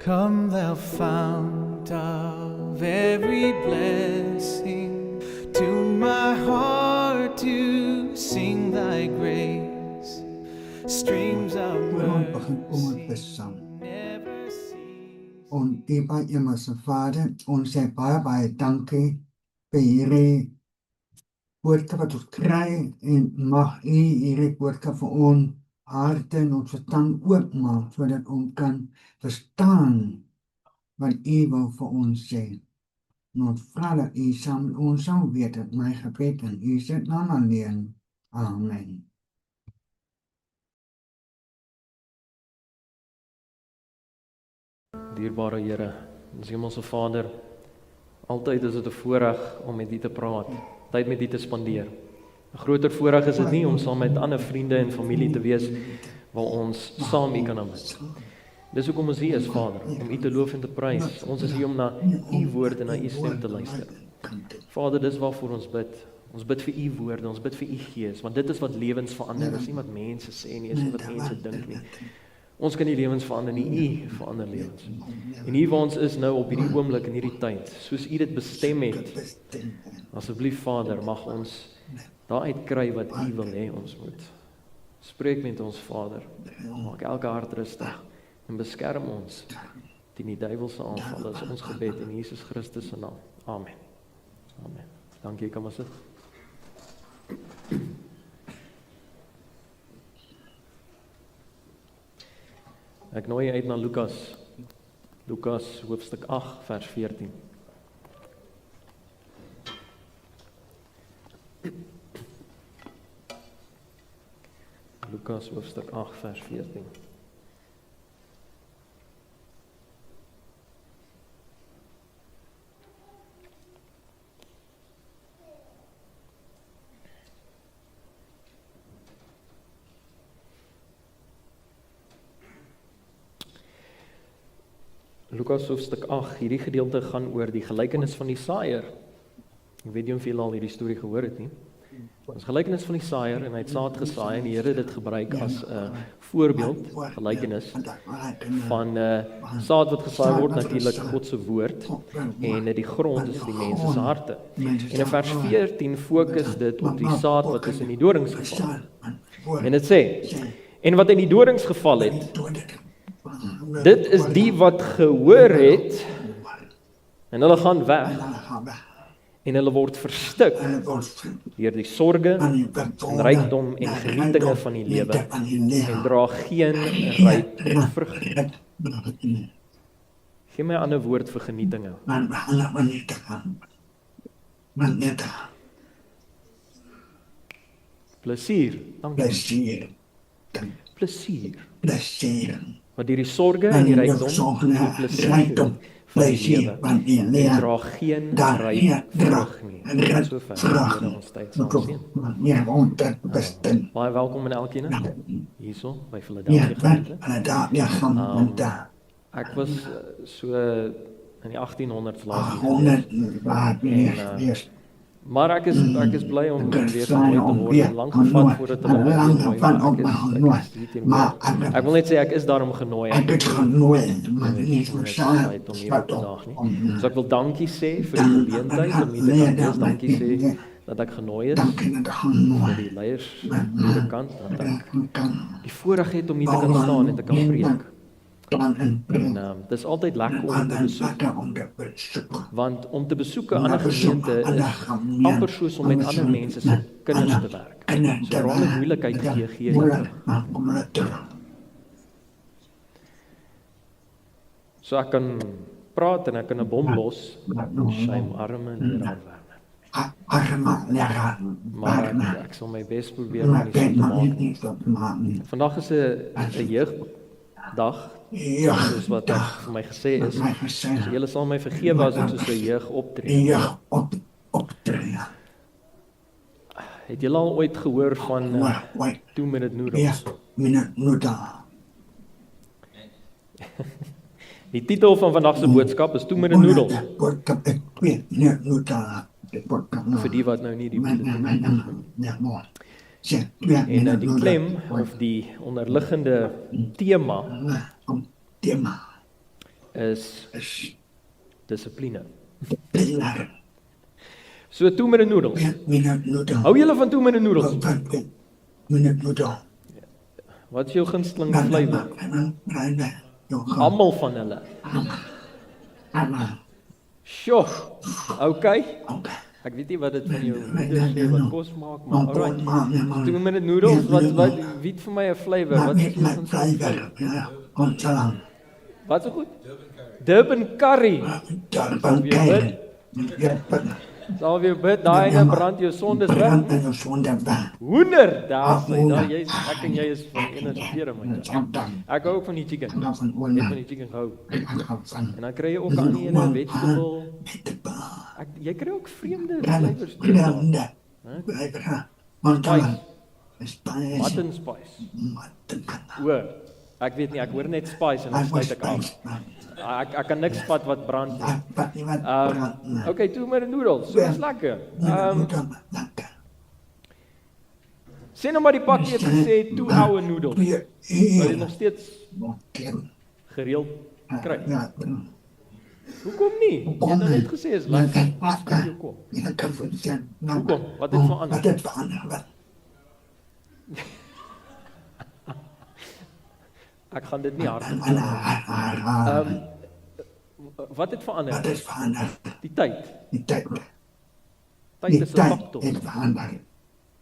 Come thou fount of every blessing, tune my heart to sing thy grace. Streams of mercy never cease. On iba imas Vader, onze baie dankie vir hierdie boodskap wat ons kry en mag u hierdie boodskap vir ons harte en ons verstand oopmaak sodat ons kan verstaan wat u wil vir ons sê. En ons vra dat u saam met ons sal weet dat my gebed en u se naam alleen. Amen. Dierbare Here, ons Hemelse Vader, altyd is dit 'n voorreg om met U te praat, tyd met U te spandeer. 'n Groter voorreg is dit nie om saam met ander vriende en familie te wees waar ons saam U kan aanbid. Dis hoekom ons hier is, Vader, om U te loof en te prys. Ons is hier om na U woord en na U stem te luister. Vader, dis waarvoor ons bid. Ons bid vir U woorde, ons bid vir U Gees, want dit is wat lewens verander. Dis nie wat mense sê nie, is nie wat mense dink nie. Ons kan die lewens verander nie, U verander lewens. En hier waar ons is nou op hierdie oomblik in hierdie tyd, soos U dit bestem het, asseblief Vader, mag ons daaruit kry wat U wil hê ons moet. Spreek met ons Vader, maak elke hart rustig en beskerm ons teen die duiwelse aanval. Dit is ons gebed in Jesus Christus se naam. Amen. Amen. Dankie, kom maar sit. Ek nooi uit na Lukas hoofstuk 8 vers 14. Lukas hoofstuk 8 vers 14. Lukas hoofstuk 8, hierdie gedeelte gaan oor die gelykenis van die saaiër. Ek weet nie of julle al hierdie storie gehoor het nie. Dit is gelykenis van die saaiër en hy het saad gesaai en die Here het dit gebruik as 'n voorbeeld, gelykenis van saad wat gesaai word, natuurlik God se woord, en die grond is die mense se harte. En in vers 14 fokus dit op die saad wat is in die dorings geval. En dit sê, en wat in die dorings geval het, dit is die wat gehoor het en hulle gaan weg en hulle word verstik deur die sorge en rykdom en genietinge van die lewe en dra geen ryp vrug. Gee my 'n ander woord vir genietinge. Plesier. Dankie. Plesier. Wat deur die sorge en die rykdom en die plesier van die lewe en dra geen ryp vrug nie. So ver in ons tyd sal sien. Baie welkom aan elkeen hierso by Philadelphia gemeente. Ek was so in die 1800s laas maar ek is bly om weer genooi te word. Lank gevat voordat hulle ek wil net sê ek is daarom genooi. Ek het genooi, maar nie verstaan om hier te dag nie. So ek wil dankie sê vir die geleentheid om hier te kan wees. Dankie sê dat ek genooi is vir die leiers aan die kant dat ek die voorreg het om hier te kan staan en te kan preek. En dit is altyd lekker om te besoek, want om te besoek 'n ander gemeente is amper soos om met ander mense se kinders te werk. So raak met moeilikheid gee so ek kan praat en ek kan 'n bom los, shame arme leraar Werner. Maar ek sal my bes probeer om dit te maak. Vandag is 'n jeugdag. Soos wat vir my gesê is, so julle sal my vergewe as ek soos 'n jeug optree. Het julle al ooit gehoor van 2-minute noodles? Die titel van vandag se boodskap is 2-minute noodles. Vir die wat nou nie die en die klem of die onderliggende tema is is dissipline. pilar. So toemer noedels. Minute noodle. Hou julle van toemer noedels? Minute noodle. Wat is jou gunsteling flavour? Almal. Almal van hulle. Sjoe. Okay. Ek weet nie wat dit van jou moeder sê wat kos maak, maar alright. Toemer noedels, wat wie het vir my 'n flavour? Wat is jou gunsteling flavour? Ja, kom salam. Wat so goed? Durban curry. Durban curry. Ja, Sal weer bid, daai ene brand jou sondes weg. brand en jou sonde weg. Hoender, daar sê, daar jy is, ek en jy is van een sfere man. Dan Ek hou ook van die chicken. dan van Ek het van oorna. die chicken gehou. Ek hou van En dan kry jy ook aan die ene vegetable. Jy kry ook vreemde flavours. brande. Hè? Want Spice. dan is baie Mutton spice. mutton. O, ek weet nie, ek hoor net spice en dan sluit ek af. Ek kan niks vat wat brand nie. Wat nie wat Okay, toe maar noedels. So is lekker. Sê nou maar die pakkie het gesê 2 hour noedels. Maar dit nog steeds gereeld kry. Ja, Hoekom nie? Jy het nou net gesê is lekker. Hoekom? ja, kan verstaan. Hoekom? Wat het verander? Wat het verander? Ek gaan dit nie hard. Wat het verander? Wat het verander? Die tyd. Die tyd. Tyd Die is 'n tyd faktor. het verander.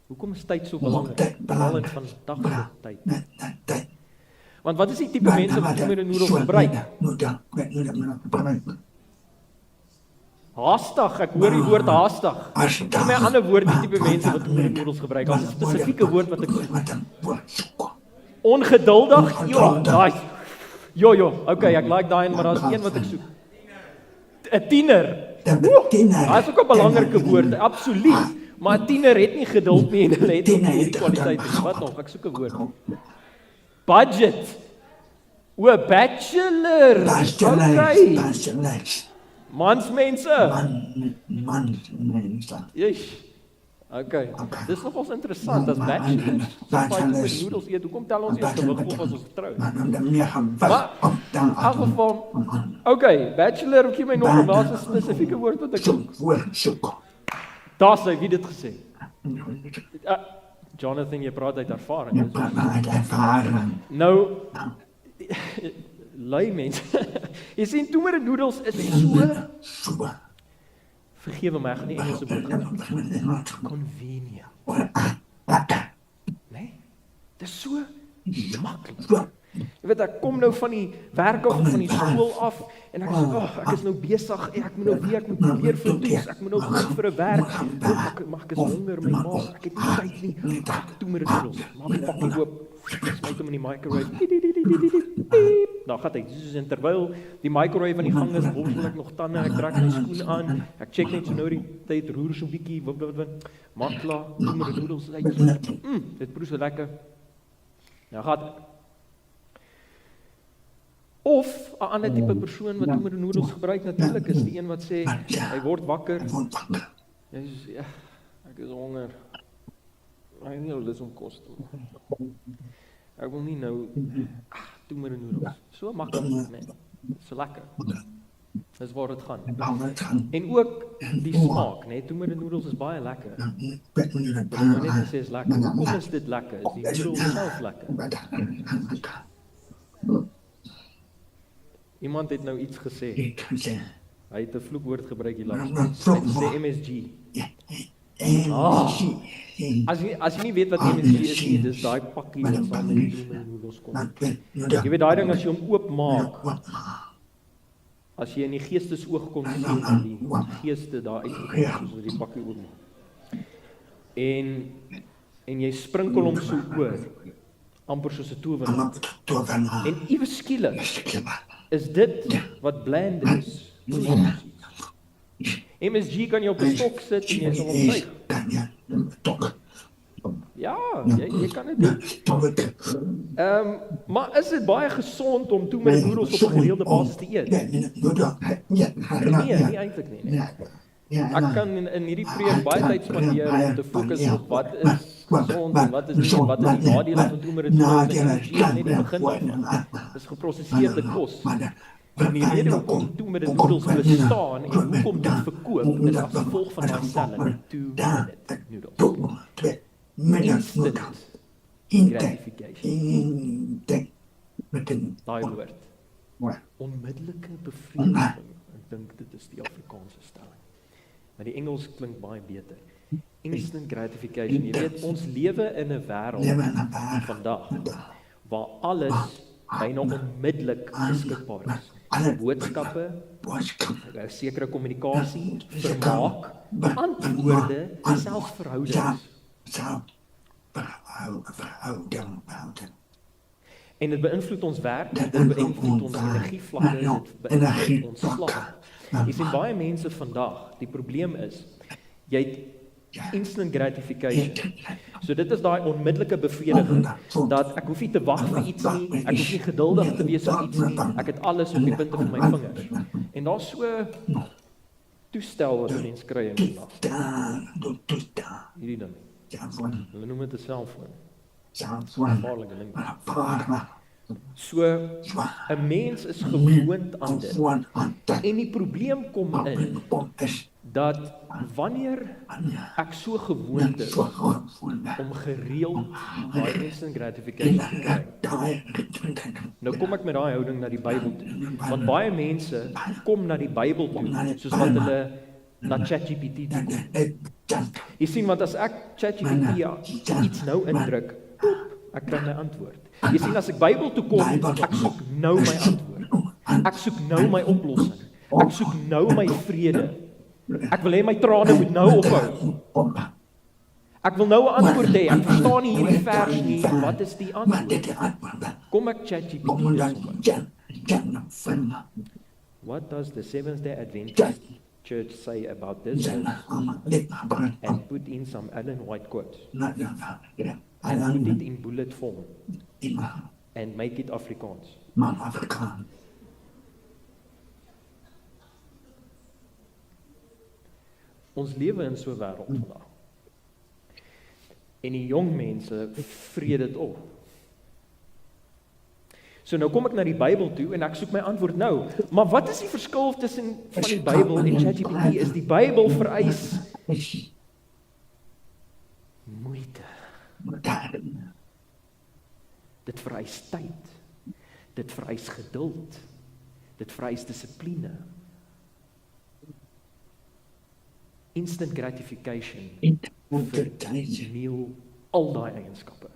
Hoekom is tyd so Hoekom belangrik? tyd belangrik? Veral in vandag se tyd. Nee, tyd. Want wat is die tipe mense wat toemer noedels gebruik? Noedel gebruik. Haastig, ek hoor die woord haastig. Haastig. Vir my ander woord die tipe mense wat toemer noedels gebruik. Daar's 'n spesifieke woord wat ek Wat 'n woord soek. ongeduldig. Ja, daai. Jo, okay, ek like daai een, maar daar's een wat ek soek. 'n Tiener. Daai is ook 'n belangrike woord, absoluut. Maar 'n tiener het nie geduld nie en hulle het nie hierdie kwaliteit nie. Wat nog? Ek soek 'n woord. Budget. O, bachelor. Okay. Bachelors. Mansmense. Man, mense. Yes. Okay. Okay. Dis nogals interessant as bachelors. Bachelors noedels eet. Hoekom tel ons eers gewig op as ons getrou? Maar dan meer gaan Maar dan in elk geval. Okay, bachelor, gee my nog 'n spesifieke woord wat ek soek. woord soek. Daar sê wie dit gesê. Jonathan, jy praat uit ervaring. Ja, maar uit ervaring. Nou lui mense. Jy sien toemer noedels is so vergewe my, ek gaan nie Engelse woord gebruik. Convenient. Nee? Dis so maklik. Jy weet ek kom nou van die werk af of van die skool af en ek sê, ek is nou besig, ek moet nou weer, ek moet weer vertoes, ek moet nou goed vir 'n werk. Mag ek is honger, my maag, ek het nie tyd nie. Toemer noedels. Maak die pakkie oop. Smyt hom in die microwave. Nou gaan hy en terwyl die microwave aan die gang is, borstel ek nog tande, ek trek my skoene aan, ek check net so nou die tyd, roer so 'n bietjie, maak klaar, toemer noedels uit. Dit proe so lekker. Nou gaan of 'n ander tipe persoon wat toemer noedels gebruik natuurlik is die een wat sê hy word wakker. Hy sê ja, ek is honger. Ek het nie lus om kos te maak. Ek wil nie nou toemer noedels. So maklik, nee. So lekker. Dis waar dit gaan. En ook die smaak, nee, toemer noedels is baie lekker. Ek wil net sê is lekker. Hoekom is dit lekker? Is die noedels self lekker? Iemand het nou iets gesê. Hy het 'n vloekwoord gebruik hier langs. Hy sê MSG. As jy nie weet wat MSG is nie, dis daai pakkie wat saam met die noedels kom. Jy weet daai ding as jy hom oopmaak, as jy in die geestesoog kon sien die geeste daar uitgekom soos die pakkie oopmaak. En jy sprinkel hom so oor, amper soos 'n towerland. En iewes skielik is dit wat bland is. MSG kan jy op 'n stok sit en jy sal hom suig. Ja, jy kan dit doen. Maar is dit baie gesond om toemer noedels op 'n gereelde basis te eet? Nee, nie eintlik nie. Ek kan in hierdie preek baie tyd spandeer om te fokus op wat is gesond en wat is nie, wat is die nadele van toemer noedels. Net die begin. Dis geprosesseerde kos. En die rede hoekom 2 Minute Noodles bestaan en hoekom dit verkoop is as gevolg van daai stelling 2 Minute Noodles. Instant gratification. Daai woord. Onmiddellike bevrediging. Ek dink dit is die Afrikaanse stelling. Maar die Engels klink baie beter. Instant gratification. Jy weet, ons lewe in 'n wêreld vandag waar alles byna onmiddellik beskikbaar is. Boodskappe, sekere kommunikasie, vermaak, antwoorde, selfs verhoudings. En dit beïnvloed ons werk, dit beïnvloed ons energievlakke, dit beïnvloed ons slaap. Jy sien baie mense vandag, die probleem is, jy het instant gratification. So dit is daai onmiddellike bevrediging, dat ek hoef nie te wag vir iets nie, ek hoef nie geduldig te wees vir iets nie, ek het alles op die punte van my vingers. En daar's so toestel wat mense kry in vandag. Hierdie ding. Hulle noem dit 'n selfoon. Gevaarlike ding. So 'n mens is gewoond aan dit. En die probleem kom in dat wanneer ek so gewoond is om gereeld daai instant gratification te kry, nou kom ek met daai houding na die Bybel toe. Want baie mense kom na die Bybel toe, soos wat hulle na ChatGPT toe kom. Jy sien, want as ek ChatGPT iets nou indruk, ek kry my antwoord. Jy sien, as ek Bybel toe kom, ek soek nou my antwoord. Ek soek nou my oplossing. Ek soek nou my vrede. Ek wil hê my trane moet nou ophou. Ek wil nou 'n antwoord hê. Ek verstaan nie hierdie vers nie. Wat is die antwoord? Kom ek ChatGPT. What does the Seventh-day Adventist Church say about this verse? And put in some Ellen White quotes. And put it in bullet form. And make it Afrikaans. Ons lewe in so 'n wêreld vandag. En die jong mense vreet dit op. So nou kom ek na die Bybel toe en ek soek my antwoord nou. Maar wat is die verskil tussen van die Bybel en ChatGPT? Is die Bybel vereis moeite. Dit vereis tyd. Dit vereis geduld. Dit vereis dissipline. Instant gratification verniel al daai eienskappe.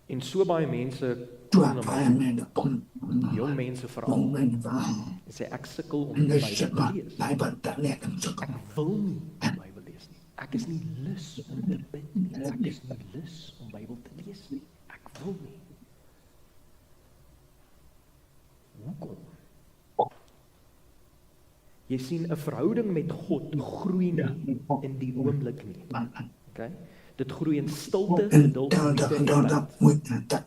En so baie mense kom na my, jong mense veral, en sê ek sukkel om die Bybel te lees. Ek wil nie die Bybel lees nie. Ek is nie lus om te bid nie. Ek is nie lus om Bybel te lees nie. Ek wil nie. Hoekom? Jy sien, 'n verhouding met God groei nie in die oomblik nie. Okay? Dit groei in stilte, geduld en tyd.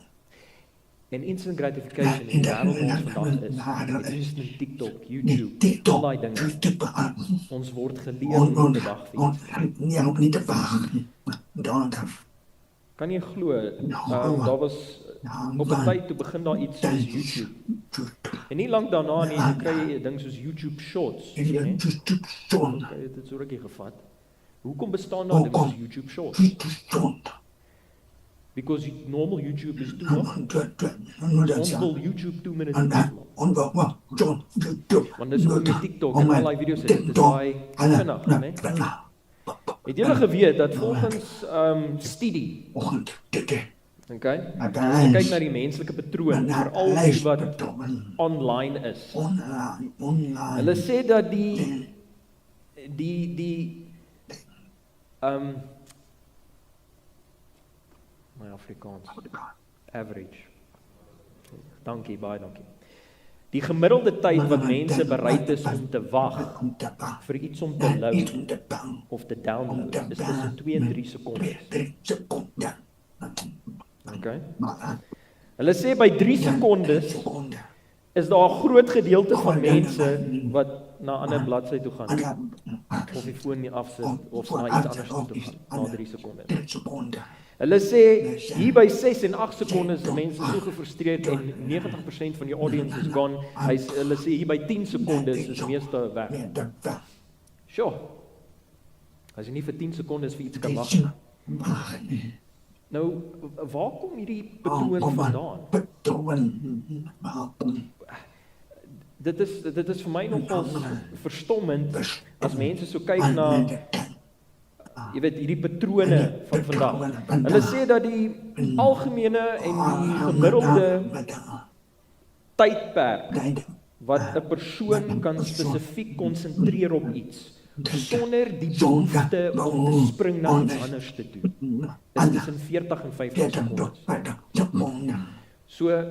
En instant gratification in die wêreld ons vandag is instant TikTok, YouTube, al daai dinge. Ons word geleer om te wag vir iets. Kan jy glo, daar was op 'n tyd toe begin daar iets soos YouTube. En nie lank daarna nie, jy kry jy 'n ding soos YouTube Shorts. Dit het so rukkie gevat. Hoekom bestaan daar dinge soos YouTube Shorts? Because normal YouTube is 2 minutes. Ons wil YouTube 2 minutes lang. Want dis ook met TikTok en al die video's dit is daai vinnig, né? Het julle geweet dat volgens studie, okay? As jy kyk na die menslike patroon, veral die wat online is. Hulle sê dat my Afrikaans, average. Dankie, baie dankie. Die gemiddelde tyd wat mense bereid is om te wag vir iets om te load of te download is tussen 2 en 3 sekondes. Okay? Hulle sê by 3 sekondes is daar 'n groot gedeelte van mense wat na 'n ander bladsy toe gaan, of die foon nie afsit, of na iets anders toe gaan, na 3 sekondes. Hulle sê, hier by 6 en 8 sekondes is mense so gefrustreerd en 90% van die audience is gone. Hulle sê, hier by 10 sekondes is meeste weg. Sure. As jy nie vir 10 sekondes vir iets kan wag. Nou, waar kom hierdie patroon vandaan? Dit is vir my nogal verstommend as mense so kyk na jy weet hierdie patrone van vandag. Hulle sê dat die algemene en die gemiddelde tydperk wat 'n persoon kan spesifiek konsentreer op iets sonder die behoefte om te spring na iets anders te doen, is tussen 40 en 50 sekondes. So,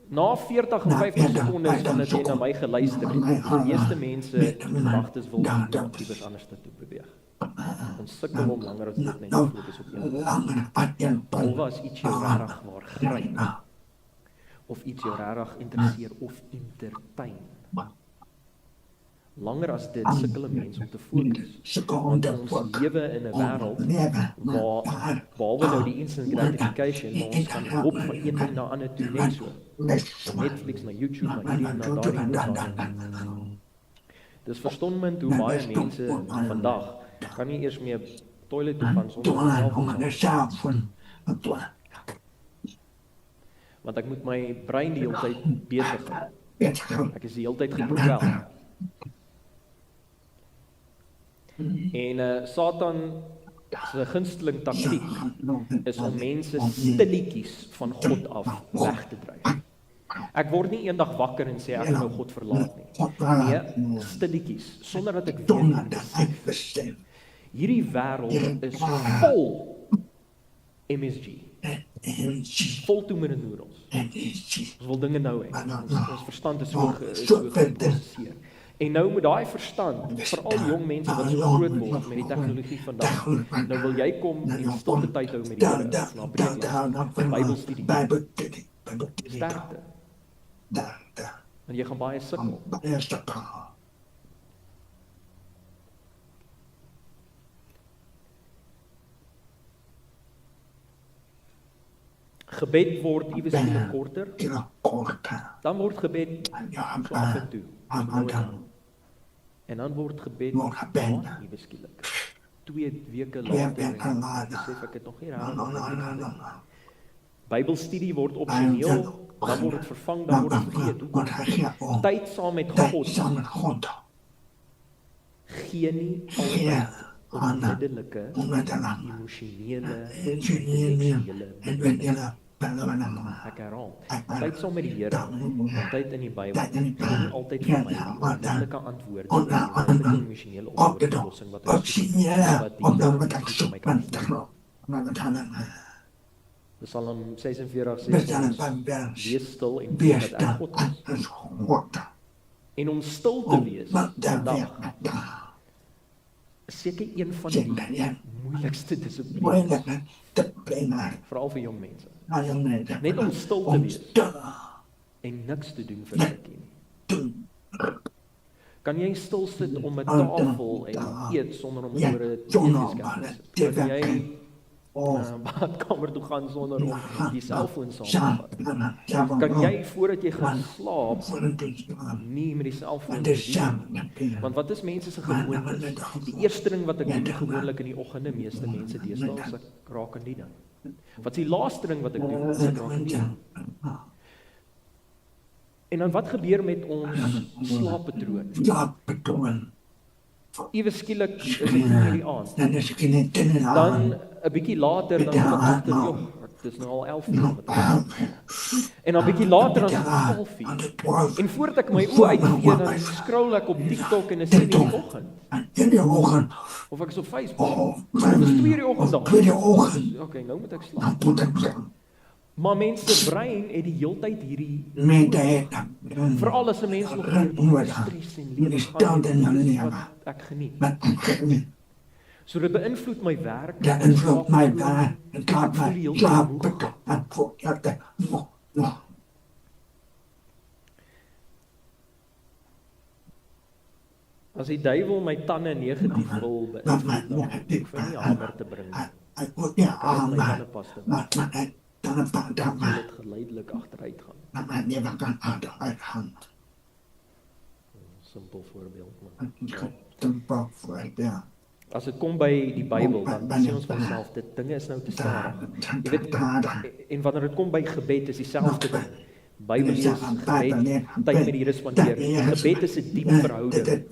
na 40 en 50 sekondes wanneer jy na my geluister het, die meeste mense gedagtes wil iewers anders te beweeg. Ons sukkel om langer as dit net fokus op een. Behalwe as iets jou regtig waar gryp, of iets jou regtig interesseer of entertain. Langer as dit sukkel 'n mens om te fokus. Want ons lewe in 'n wêreld waar behalwe nou die instant gratification, ons kan hop van een ding na ander toe net so. Netflix, na YouTube, na hierdie, na daardie. Dis verstommend hoe baie mense vandag kan nie eers meer toilet toe gaan sonder want ek moet my brein die hele tyd besig hou. Ek is die hele tyd geprowel. En Satan se gunsteling taktiek is om mense stilletjies van God af weg te dryf. Ek word nie eendag wakker en sê ek gaan nou God verlaat nie. Nee, stilletjies, sonder dat ek weet. Hierdie wêreld is vol MSG. Vol toemer noodles. Ons wil dinge nou hê. Ons verstand is so geprosesseer. En nou met daai verstand, veral jong mense wat so groot word met die tegnologie vandag, nou wil jy kom en stilte tyd hou met die Here, na preek, Bybelstudie, sterkte. En jy gaan baie sukkel. Gebed word iewes korter, dan word gebed so af en toe. En dan word gebed iewes skielik. 2 weke later, besef ek het nog nie raak. Bybelstudie word opsioneel, dan word het vervang, dan word het vergeet. Tyd saam met God gee nie altyd onmiddellike, emosionele, seksuele, ek herhaal, tyd saam met die Here, tyd in die Bybel, gee nie altyd vir my die onmiddellike antwoorde, die emosionele oplossing wat ek vir my kan gee. Psalm 46 sê, wees stil en weet dat ek God is. En om stil te wees, vandag, is seker een van die moeilikste dissiplines, veral vir jong mense. Net om stil te wees, en niks te doen vir rukkie nie. Kan jy stil sit om 'n tafel en eet sonder om oor 'n TV-skerm te sit? Kan jy badkamer toe gaan sonder om die selfoon saam te vat? Kan jy voordat jy gaan slaap nie met die selfoon doen? Want wat is mense se gewoontes? Die eerste ding wat ek doen gewoonlik in die oggende, meeste mense deesdae, is ek raak aan die ding. Wat is die laaste ding wat ek doen? Ek raak aan die ding. En dan wat gebeur met ons slaappatroon? Iewes skielik is dit hierdie aand. Dan 'n bietjie later dan dink ek, dis nou al 11:00. En dan 'n bietjie later dan is dit 12:00. En voordat ek my oë uitvee, dan scroll ek op TikTok en is dit in die oggend. Of ek is op Facebook. Dit is 2:00 die oggend dan. Okay, nou moet ek slaap. Maar mense brein het die heeltyd hierdie veral as 'n mens nog stres en lewe gaan wat ek geniet. So dit beïnvloed my werk, As die duiwel my tande negatief wil beïnvloed, dan hoef hy nie 'n hamer te bring nie. Hy word nie Hy kan my maar tandepaste hy dan 'n paar sal dae dit geleidelik agteruit gaan. maar hy nie kan uitgaan. Simpel voorbeeld, maar Simpel voor, ja. as dit kom by die Bybel, dan sê ons van onsself, dit dinge is nou te stadig. Jy weet, en wanneer dit kom by gebed, is dieselfde ding. Bybel lees, gebed, tyd met die Here spandeer. Gebed is 'n diep verhouding.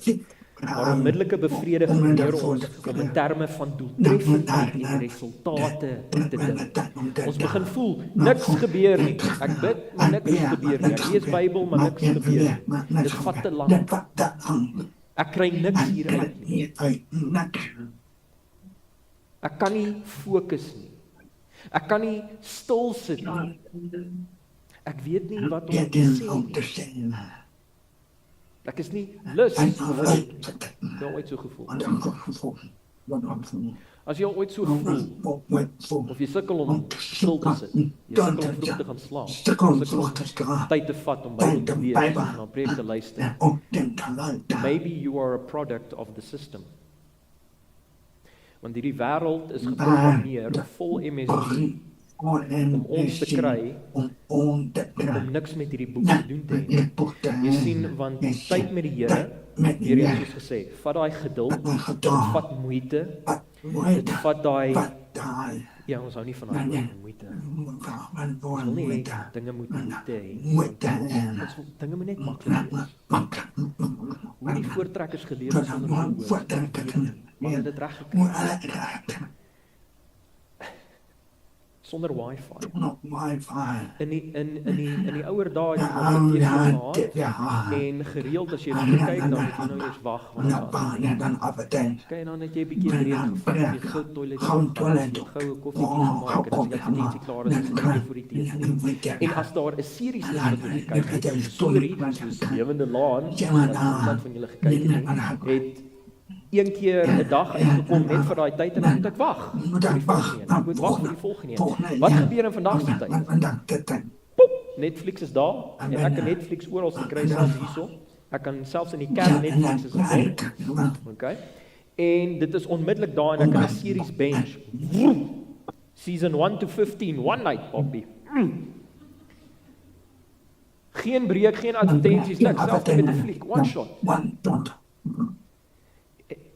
Maar onmiddellike bevrediging leer ons om in terme van doeltreffendheid en resultate te dink. Ons begin voel, niks gebeur nie. Ek bid, maar niks gebeur nie. Ek lees Bybel, maar niks gebeur nie. Dit vat te lank. Ek kry niks hieruit nie. Ek kan nie fokus nie. Ek kan nie stil sit nie. Ek weet nie wat om te sê nie. Ek is nie lus vir dit. Jy het ooit so gevoel. As jy ooit so gevoel, of jy sukkel om stil te sit, jy sukkel om vroeg te gaan slaap, sukkel om tyd te vat om Bybel te lees, en na preek te luister. Maybe you are a product of the system. Want hierdie wêreld is geprogrammeer vol MSG om ons te kry om niks met hierdie boek te doen te hê. Jy sien, want tyd met die Here, hier het Jesus gesê, vat daai geduld, vat moeite, dit vat daai, ja, ons hou nie van daai moeite. Ons wil nie hê, dinge moet moeite hê. Dinge moet net maklik wees. Hoe die voortrekkers geleef het sonder woord, maar het dit reg gekry. Sonder wifi. In die ouer dae het jy nog 'n gehad en gereeld as jy moet kyk, dan moet jy nou eers wag. Kyk dan net jy 'n bietjie breek gevat, jy gou toilet, goue koffie gemaak en as jy advertensie klaar is, dan sit jy voor die TV. En as daar 'n series is wat jy kyk, storie soos Lewende Laan, wat van julle gekyk het, een keer 'n dag uitgekom net vir daai tyd en dan moet ek wag. Ek moet wag vir die volgende een. Wat gebeur in vandag se tyd? Pop, Netflix is daar en ek kan Netflix oral kry selfs hierso. Ek kan selfs in die kerk Netflix is op. Okay? En dit is onmiddellik daar en ek kan 'n series binge. Season 1 to 15, one night, Poppy. Geen breek, geen advertensies, niks, selfs met 'n fliek, one shot.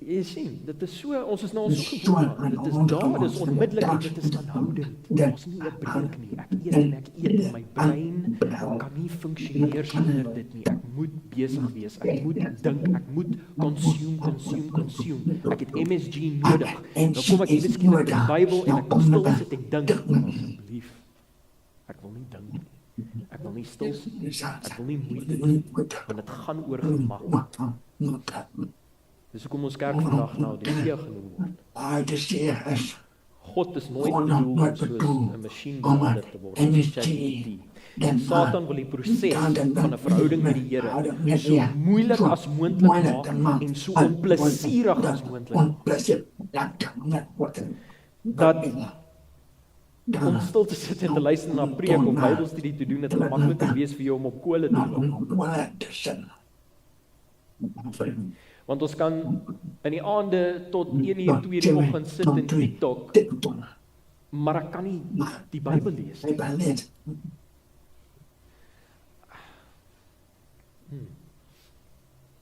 Jy sien, dit is so, ons is nou al so gevoel, dit is daar, dit is onmiddellik en dit is aanhoudend. Ons nie 'n breek nie, ek eet, my brein kan nie funksioneer sonder dit nie, ek moet besig wees, ek moet dink, ek moet consume, ek het MSG nodig, dan kom ek hier skielik in die Bybel en ek kom stil sit en dink, asseblief, ek wil nie dink nie, ek wil nie stil sit nie, ek wil nie moeite doen, want dit gaan oor gemak. Dis hoekom ons kerk vandag nou die See genoem word. God is nooit bedoel om soos 'n masjien behandel te word, soos ChatGPT. Satan wil die proses van 'n verhouding met die Here so moeilik as moontlik maak en so onplesierig as moontlik maak. Dat om stil te sit en te luister na preek of Bybelstudie te doen, dit gaan makliker wees vir jou om op kole te loop. Want ons kan in die aande tot 1 uur, 2 uur die oggend sit in TikTok, maar ek kan nie die Bybel lees nie.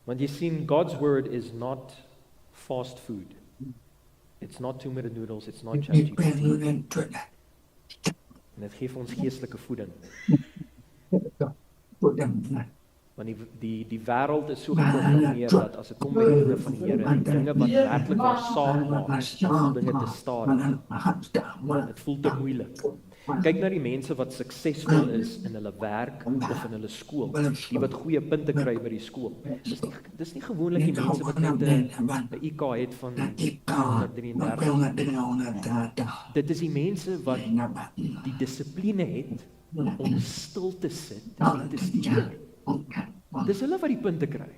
Want jy sien, God's word is not fast food. It's not 2-minute noodles, it's not ChatGPT. En dit gee vir ons geestelike voeding. Want die wêreld is so geprogrammeer dat as dit kom by die dinge van die Here, die dinge wat werklik waar saak maak, om dinge te stadig. Dit voel te moeilik. Kyk na die mense wat suksesvol is in hulle werk of in hulle skool, die wat goeie punte kry by die skool. Dis nie gewoonlik die mense wat net 'n IQ het van 133. Dit is die mense wat die dissipline het om stil te sit en te studeer. Dis hulle wat die punte kry.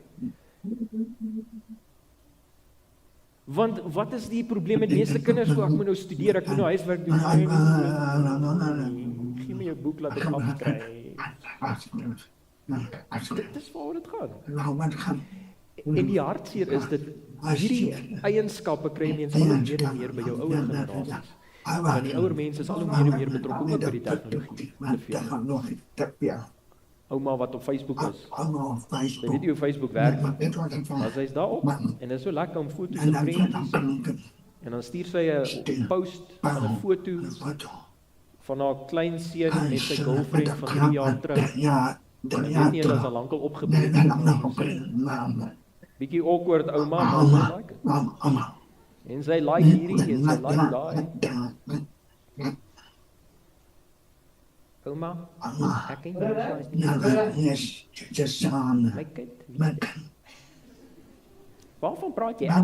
Want wat is die probleem met meeste kinders? Ek moet nou studeer, ek moet nou huiswerk doen. Gee my jou boek, laat ek afkry. Dit is waaroor dit gaan. En die hartseer is dit hierdie eienskappe kry mense al hoe meer en meer by jou ouer generasies. Want die ouer mense is al hoe meer en meer betrokke ook by die tegnologie. te veel. Ouma wat op Facebook is. Sy weet nie hoe Facebook werk nie. Maar sy is daarop en dit is so lekker om foto's en prentjies. En dan stuur sy 'n post van 'n foto van haar klein seun en sy girlfriend van 3 jaar terug. En ek weet nie, dat is al lankal opgebreek. Bietjie awkward ouma, maar sy like it. En sy like hierdie en sy like daai. Ouma, ek ken jou nie. My kind. Waarvan praat jy? My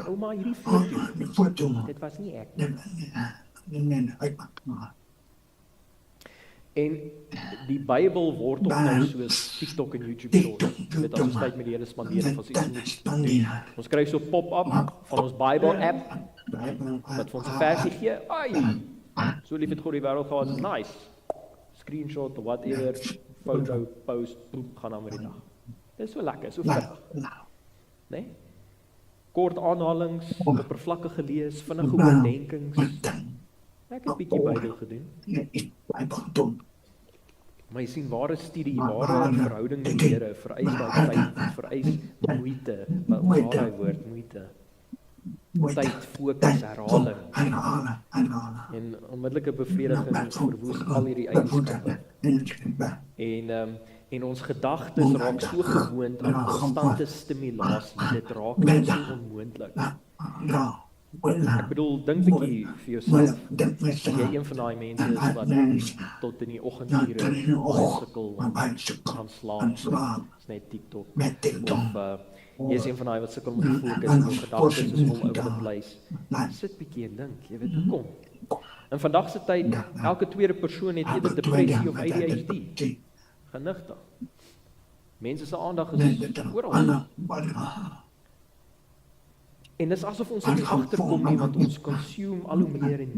ouma, hierdie foto. Dit was nie ek. En die Bybel word ook nou soos TikTok en YouTube shorts. Jy weet, as ons tyd met die Here spandeer, of ons iets moet doen. Ons kry so pop-up van ons Bible app, wat vir ons 'n versie gee. Ai, so lief het God die wêreld gehad, nice. Screenshot of whatever, foto, post, boem, gaan aan met die dag. Dit is so lekker, so vinnig. Nee? Kort aanhalings, oppervlakkige lees, vinnige oordenkings. Ek het 'n bietjie Bybel gedoen. Maar jy sien, ware studie, ware verhouding met die Here vereis daai tyd, vereis moeite, ware woord, moeite. Tyd, fokus, herhaling. En onmiddellike bevrediging verwoes al hierdie eienskappe. En ons gedagtes raak so gewoond aan konstante stimulasie, dit raak net so onmoontlik. Ek bedoel, dink bietjie vir jouself, as jy een van daai mense is wat tot in die oggendure sukkel, gaan slaap, is net TikTok, of jy is een van daai wat sukkel met fokus, en jou gedagtes is all over the place. Sit bietjie en dink, jy weet, kom. In vandag se tyd, elke tweede persoon het eerder depressie of ADHD. Genigtig. Mense se aandag is oral. En dis asof ons nie agterkom nie, want ons consume al hoe meer en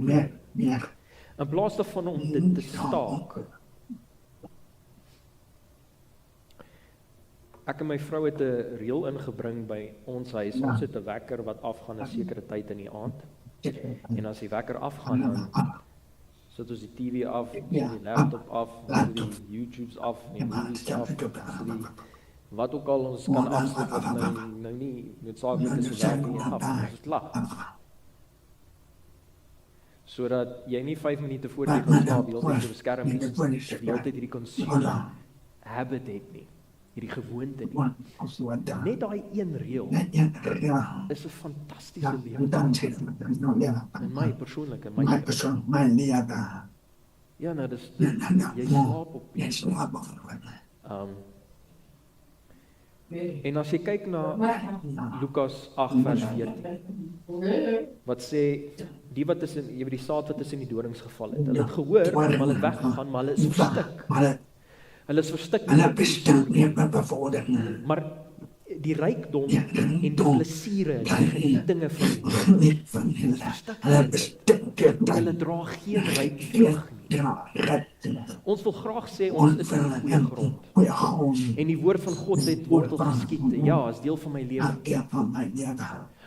meer. In plaas daarvan om dit te staak. Ek en my vrou het 'n reël ingebring by ons huis. Ons het 'n wekker wat afgaan 'n sekere tyd in die aand. En as die wekker afgaan, dan sit ons die TV af, die laptop af, die YouTube's af, die movies af, wat ook al ons kan afsit, of nou nie noodsaaklik is so werk nie, af, ons is klaar. Sodat jy nie 5 minute voor jy gaan slaap, die hele tyd op die skerm is, of die hele tyd hierdie consume habit het nie, hierdie gewoonte nie. Net daai een reël is 'n fantastiese lewe. In my persoonlik, in my ja, nou, dis, jy slaap op en as jy kyk na Lukas 8 vers 14, wat sê, die wat is in, jy weet die saad wat is in die dorings geval het, hulle het gehoor, maar hulle het weggegaan, maar hulle is verstik. Hulle is verstik. Maar die rykdom en die plesiere en die genietinge van hulle dra geen ryk vrug nie. Ons wil graag sê ons is in 'n goeie grond. En die woord van God het wortel geskiet. Ja, is deel van my lewe.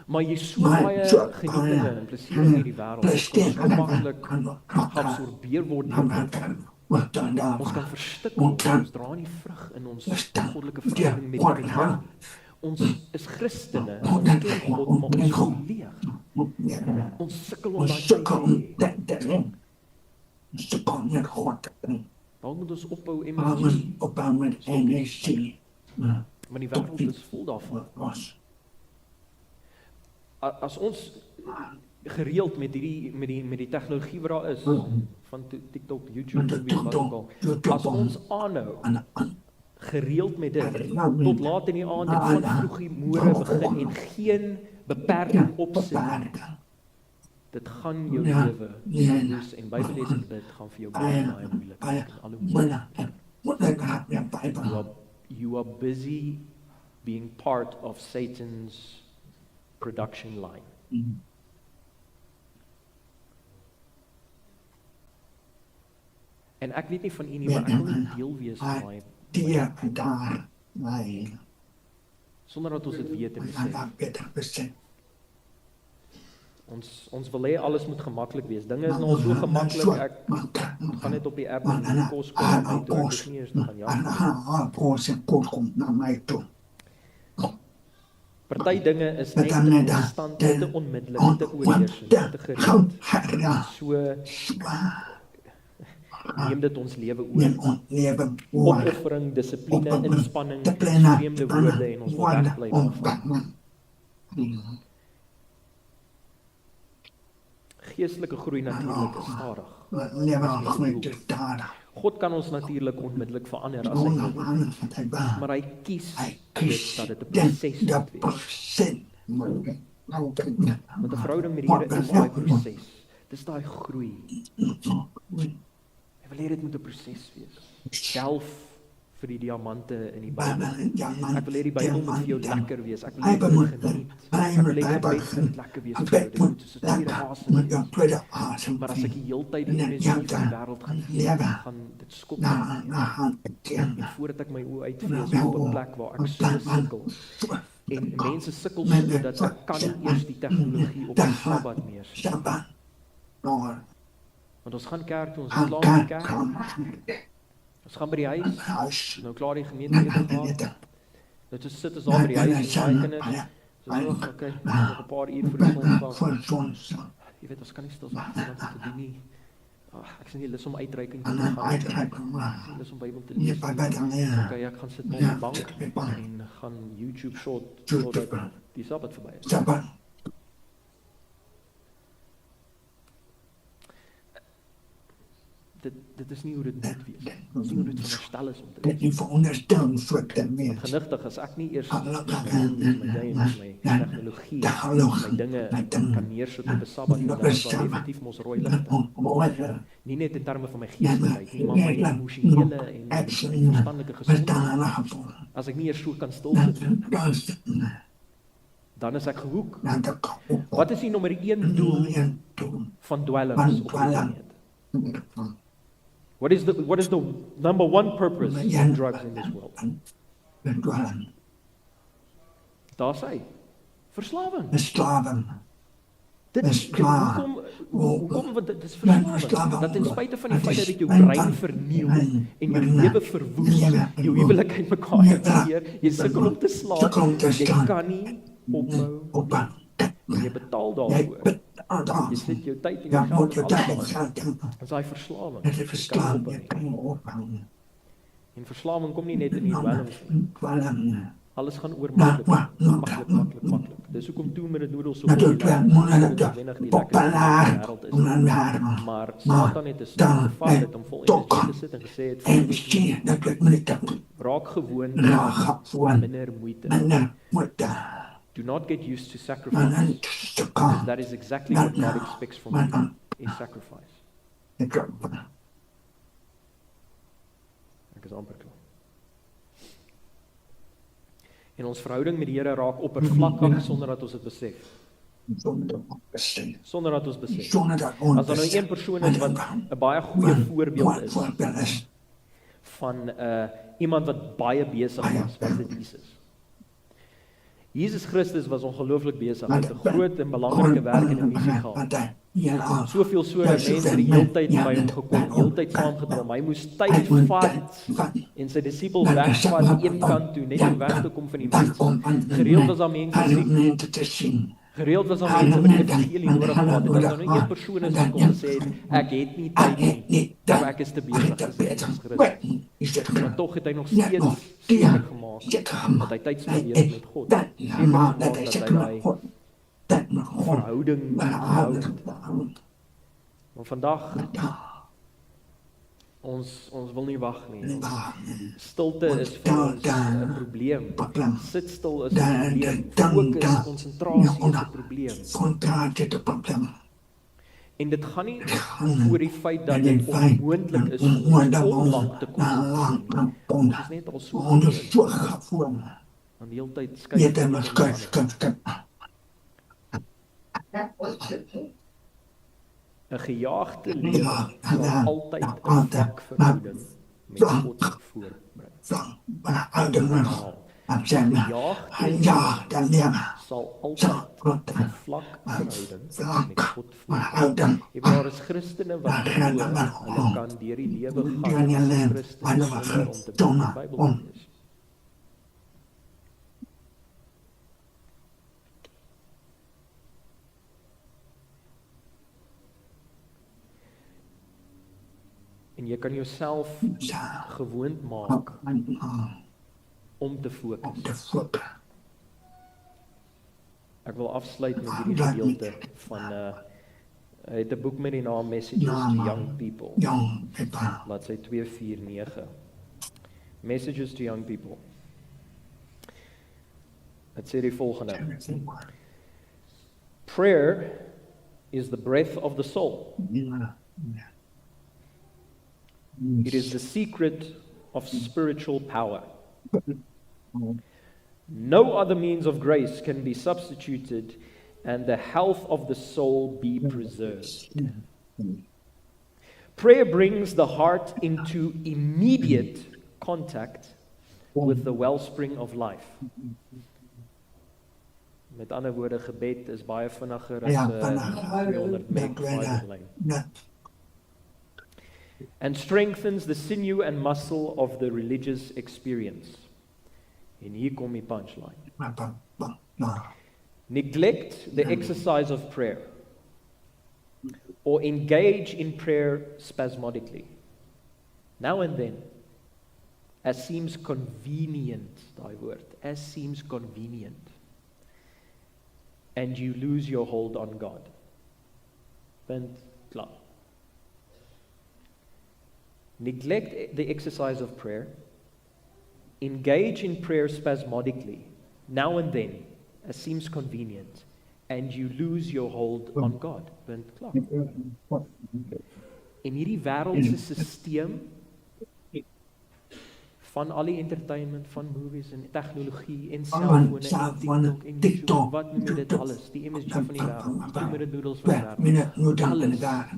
Maar jy so baie genietinge en plesiere in hierdie wêreld, ons kan so maklik geabsorbeer word deur ons kan verstik, ons dra nie vrug in ons goddelike verhouding met die Here. Ons is Christene, ons ken God, maar ons is leeg. Ons sukkel om daai te hê. Daar moet ons ophou emosie. Maar die wêreld is vol daarvan. As ons gereeld met die tegnologie wat daar is, van TikTok, YouTube, wat ook al, as ons aanhou, gereeld met dit, tot laat in die aand en van vroeg die môre begin en geen beperking opsit, dit gaan jou lewe verwoes, en Bybel sê dit gaan vir jou baie moeilik en you are busy being part of Satan's production line. En ek weet nie van u nie, maar ek wil nie deel wees van my. sonder dat ons dit weet en besef. dan beter besef. Ons wil hê alles moet gemaklik wees. Dinge is nou so gemaklik. Ek gaan net op die app en die kos kom en toe ek dis nie eers te gaan En jag. gaan kos en kos kom na my toe. Party dinge is net Dan te net konstant, te onmiddellik, te oorheersend, te gereeld. So neem dit ons lewe oor. neem ons lewe oor. Opoffering, dissipline, inspanning, Dissipline, vreemde woorde en ons wil wegbly daarvan. Geestelike groei natuurlik is stadig. Lewe groei te stadig. God kan ons natuurlik onmiddellik verander as hy wil, maar hy kies dat dit 'n proses moet wees. Want 'n verhouding met die Here is daai proses. Dis daai groei. Hy wil hê dit moet 'n proses wees. Delf vir die diamante in die Bybel. Ek wil hê die Bybel moet vir jou lekker wees. Ek wil hê jy moet geniet. Ek wil hê jy moet lekker wees vir jou. Dit moet so 'n tweede asem wees. Maar as ek die hele tyd die energie van die wêreld gaan dit skop my. En voordat ek my oë uitvlees op 'n plek waar ek so sukkel. En mense sukkel sodat ek kan nie eers die tegnologie op die Sabbat meer. Want ons gaan kerk toe, ons is klaar by die kerk. Ons gaan by die huis. Nou klaar die gemeente gehad. Nou toe sit ons daar by die huis en daai kinders. So okay, nog 'n paar uur voor die son. Jy weet, ons kan nie stil sit want te doen nie. Ek sien nie lus om uitreiking te gaan. Lus om Bybel te lees. Okay, ek gaan sit op die bank en gaan YouTube short totdat die Sabbat verby is. Dit is nie hoe dit moet wees. Dit is nie hoe dit veronderstel is om te wees. Dit nie veronderstel so te wees. Genigtig as ek nie eers met my tegnologie, my dinge kan neersit op 'n Sabbat, dan is daar definitief mos rooi ligte. Nie net in terme van my geestelike, nie, maar my emosionele en verstandelike gesondheid. As ek nie eers so kan stil sit nie, dan is ek gehoek. Wat is die nommer 1 doel van dwelms op die planeet? What is the number 1 purpose of drugs in this world? Daar sê verslawing. Dit is hoekom want dit is verslawing. Dat ten spyte van die feit dat dit jou brein verniel en jou lewe verwoes, jou huwelik uitmekaar uitseer, jy sukkel om te slaap, jy kan nie ophou. Jy betaal daarvoor. Jy sit jou tyd en jou geld. Dit is daai verslawing. En verslawing kom nie net in die dwelms nie. Alles gaan oor maklik. Dis hoekom 2-minute noodles so populêr is. Maar Satan het 'n stuk gevat dit om vol energie te sit en gesê het raak gewoond aan minder moeite. Do not get used to sacrifice. That is exactly what God expects from you, is sacrifice. Ek is amper klaar. En ons verhouding met die Here raak oppervlakkig sonder dat ons dit besef. Sonder dat ons besef. As daar nou een persoon is wat 'n baie goeie voorbeeld is van iemand wat baie besig was dit Jesus. Jesus Christus was ongelooflik besig met 'n groot en belangrike werk en 'n missie gehad. Soveel so dat mense die hele tyd by hom gekom, heeltyd saamgedrom. Hy moes tyd vat en sy disippels wegvat een kant toe net om weg te kom van die mense. Gereeld was daar mense sien. Gereeld was daar mense wat die evangelie nodig gehad het. As daar nou een persoon is wat kom gesê het, ek het nie tyd nie, of ek is te besig, Jesus Christus. Maar tog het hy nog steeds seker gemaak dat hy tyd spandeer met God. Seker gemaak dat hy verhouding hou. Maar vandag ons wil nie wag nie. Stilte is vir ons 'n probleem. Sit stil is 'n probleem. Fokus, konsentrasie is 'n probleem. En dit gaan nie oor die feit dat dit onmoontlik is om onlangs te kom. Dit is net al so gewoon. Aan die hele tyd skuif. 'n gejaagde lewe sal altyd 'n vlak verhouding met God voorbring. Ek sê maar, ja, dan lewe. sal Sal altyd groot 'n vlak verhouding vlak met God voer. verhouding Daar is Christene wat Maar glo dan maar hulle God. kan deur die lewe deur gaan die as 'n lewe, Christen hulle sonder om te weet domme, die Bybel te om- lees. En jy kan jouself Ja. gewoond maak Ook om te op fokus. de voet. Ek wil afsluit met hierdie gedeelte van hy het 'n boek met die naam Messages to Young People. Jong, people. Bladsy 249. Messages to Young People. Dit sê die volgende: Prayer is the breath of the soul. Ja. It is the secret of spiritual power. No other means of grace can be substituted, and the health of the soul be preserved. Prayer brings the heart into immediate contact with the wellspring of life. Met ander woorde, gebed is baie vinniger as Ja, 'n vinnig. 300 meg Ek weet het. fiberlyn. Ja. And strengthens the sinew and muscle of the religious experience. En hier kom die punchline. Ja. Neglect the exercise of prayer, or engage in prayer spasmodically, now and then, as seems convenient, daai woord, as seems convenient, and you lose your hold on God. Punt, klaar. Neglect the exercise of prayer, engage in prayer spasmodically, now and then, as seems convenient, and you lose your hold on God. Punt, klaar. En hierdie wêreldse stelsel van al die entertainment, van movies en tegnologie en selfone en TikTok, wat noem jy dit alles, die MSG van die wêreld, 2 minute noodles van die wêreld, Minute noodle daar.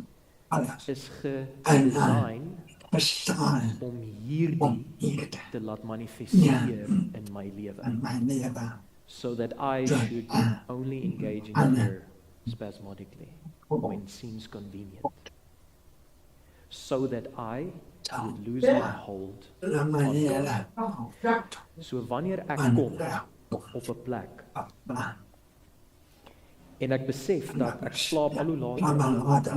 Alles. is gedesign Bestaan om om hierdie hier te laat manifesteer in my lewe, in my lewe. so that I should only engage in prayer spasmodically when it seems convenient, so that I would lose my hold. In my lewe. So wanneer ek kom op 'n plek en ek besef dat ek slaap al hoe later,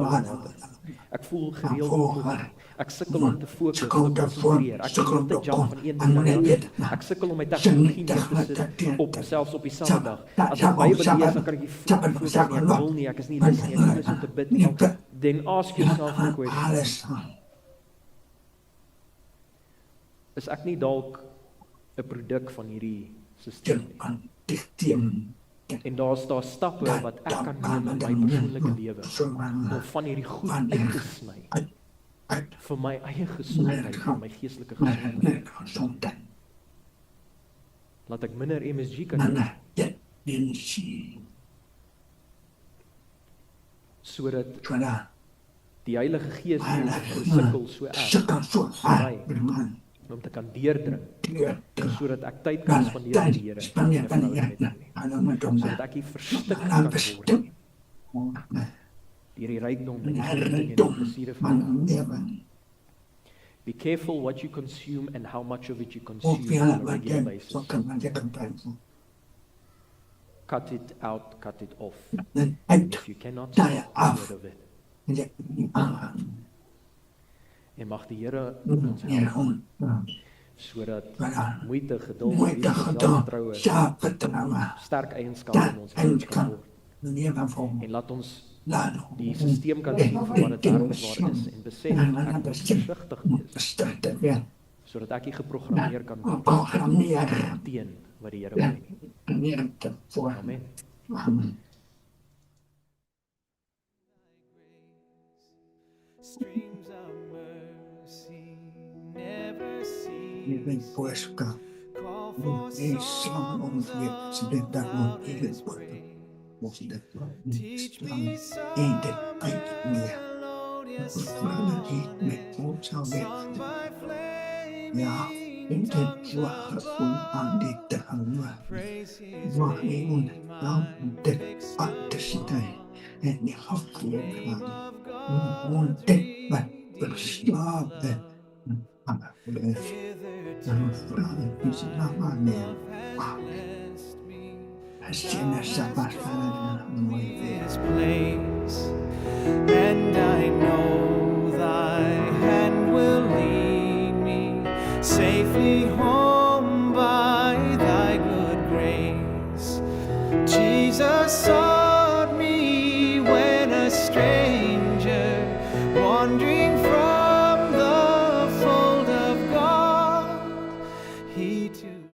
ek voel gereeld moeg, ek sukkel om te fokus, te konsentreer, ek wil te jump van een ding na die ander, ek sukkel om my tegnologie neer te sit op selfs op dieselfde dag. As ek Bybel lees, dan kan ek nie fokus nie, ek wil nie, ek is nie lus nie, ek is lus om te bid nie. Then ask yourself the question, is ek nie dalk 'n produk van hierdie stelsel nie? En daar's stappe wat ek kan neem in my persoonlike lewe om van hierdie goed uit te sny vir my eie gesondheid, vir my geestelike gesondheid. Laat ek minder MSG kan doen, sodat die Heilige Gees nie ons sukkel so erg om te kan deurdring, sodat ek tyd kan spandeer met die Here en 'n verhouding met hom, sodat ek nie verstik kan word deur die rykdom en die geniting en die plesiere van die lewe. Be careful what you consume and how much of it you consume on a regular basis. Cut it out, cut it off. If you cannot stop a word of it. En mag die Here ons help, sodat moeite, geduld, selfvertroue, sterk eienskappe in ons lewens kan word. En laat ons die stelsel kan sien vir wat dit werklik is en besef ek moet versigtig wees, sodat ek nie geprogrammeer kan word teen wat die Here wil nie. Amen. Streams of mercy never Jy bent cease. boodskap. Call for Jy slang om weer se dit daar moet hier word. Ons dit Teach me some en dit uit meer. melodious Ons vra song dit met ons sal sung by Ja. flaming in dit wacht van aan dit te hangen. Waar iemand dan dit aan te zitten en die afgelopen gaan. Gewoon dit wat verslapen. Dan vragen we ze nama neer. Als je naar Sabbat van mooi weer. this place, and I know thy hand will lead me safely home by thy good grace. Jesus,